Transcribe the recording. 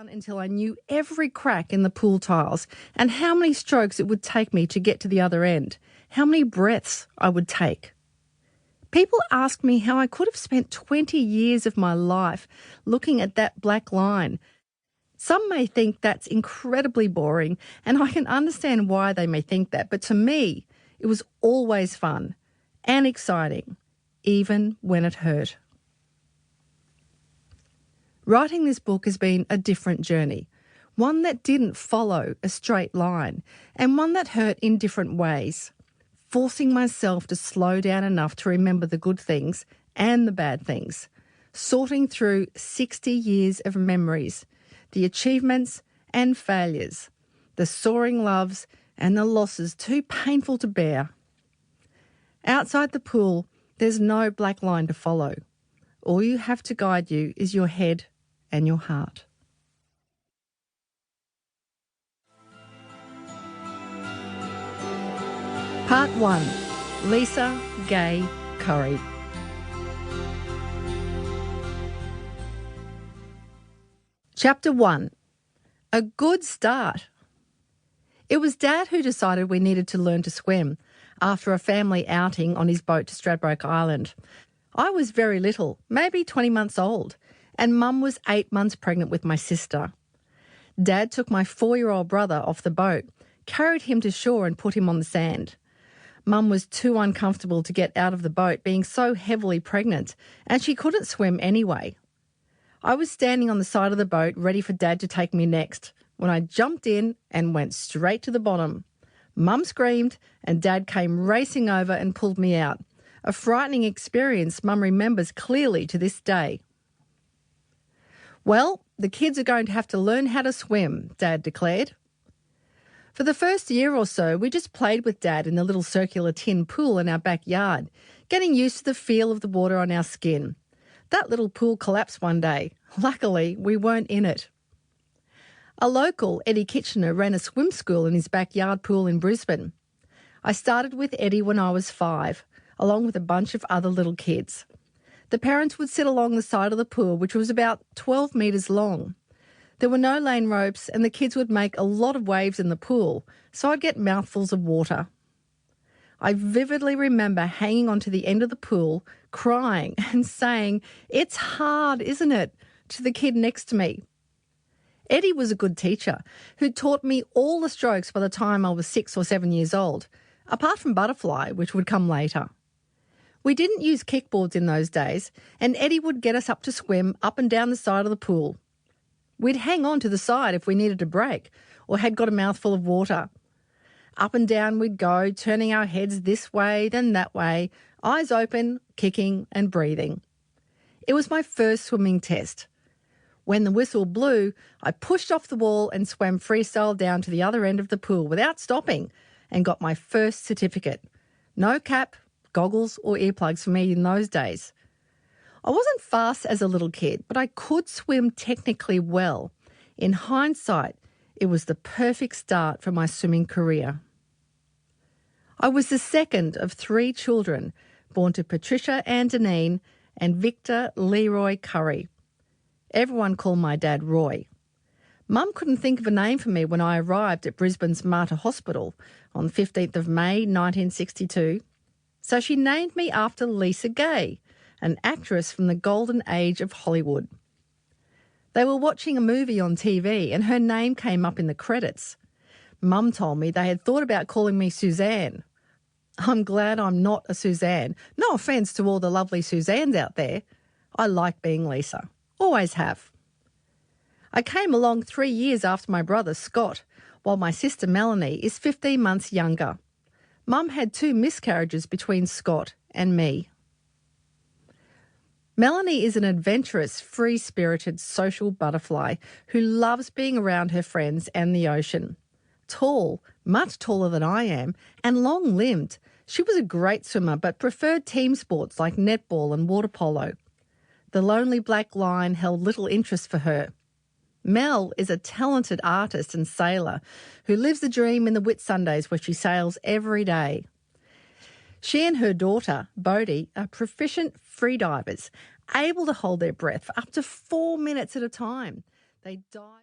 fun until I knew every crack in the pool tiles and how many strokes it would take me to get to the other end, how many breaths I would take. People ask me how I could have spent 20 years of my life looking at that black line. Some may think that's incredibly boring, and I can understand why they may think that, but to me, it was always fun and exciting, even when it hurt. Writing this book has been a different journey, one that didn't follow a straight line, and one that hurt in different ways, forcing myself to slow down enough to remember the good things and the bad things, sorting through 60 years of memories, the achievements and failures, the soaring loves and the losses too painful to bear. Outside the pool, there's no black line to follow. All you have to guide you is your head and your heart. Part 1. Lisa Gay Curry. Chapter 1. A good start. It was Dad who decided we needed to learn to swim after a family outing on his boat to Stradbroke Island. I was very little, maybe 20 months old, and Mum was 8 months pregnant with my sister. Dad took my 4-year-old brother off the boat, carried him to shore and put him on the sand. Mum was too uncomfortable to get out of the boat, being so heavily pregnant, and she couldn't swim anyway. I was standing on the side of the boat ready for Dad to take me next when I jumped in and went straight to the bottom. Mum screamed and Dad came racing over and pulled me out, a frightening experience Mum remembers clearly to this day. "Well, the kids are going to have to learn how to swim," Dad declared. For the first year or so, we just played with Dad in the little circular tin pool in our backyard, getting used to the feel of the water on our skin. That little pool collapsed one day. Luckily, we weren't in it. A local, Eddie Kitchener, ran a swim school in his backyard pool in Brisbane. I started with Eddie when I was 5, along with a bunch of other little kids. The parents would sit along the side of the pool, which was about 12 metres long. There were no lane ropes and the kids would make a lot of waves in the pool, so I'd get mouthfuls of water. I vividly remember hanging onto the end of the pool, crying and saying, "It's hard, isn't it?" to the kid next to me. Eddie was a good teacher who taught me all the strokes by the time I was 6 or 7 years old, apart from butterfly, which would come later. We didn't use kickboards in those days, and Eddie would get us up to swim up and down the side of the pool. We'd hang on to the side if we needed a break or had got a mouthful of water. Up and down we'd go, turning our heads this way, then that way, eyes open, kicking and breathing. It was my first swimming test. When the whistle blew, I pushed off the wall and swam freestyle down to the other end of the pool without stopping and got my first certificate. No cap, goggles or earplugs for me in those days. I wasn't fast as a little kid, but I could swim technically well. In hindsight, it was the perfect start for my swimming career. I was the second of 3 children, born to Patricia Ann Deneen and Victor Leroy Curry. Everyone called my dad Roy. Mum couldn't think of a name for me when I arrived at Brisbane's Mater Hospital on the 15th of May 1962, so she named me after Lisa Gay, an actress from the golden age of Hollywood. They were watching a movie on TV and her name came up in the credits. Mum told me they had thought about calling me Suzanne. I'm glad I'm not a Suzanne. No offence to all the lovely Suzannes out there. I like being Lisa. Always have. I came along 3 years after my brother, Scott, while my sister Melanie is 15 months younger. Mum had 2 miscarriages between Scott and me. Melanie is an adventurous, free-spirited, social butterfly who loves being around her friends and the ocean. Tall, much taller than I am, and long-limbed, she was a great swimmer but preferred team sports like netball and water polo. The lonely black line held little interest for her. Mel is a talented artist and sailor who lives the dream in the Whitsundays where she sails every day. She and her daughter, Bodhi, are proficient freedivers, able to hold their breath for up to 4 minutes at a time. They dive...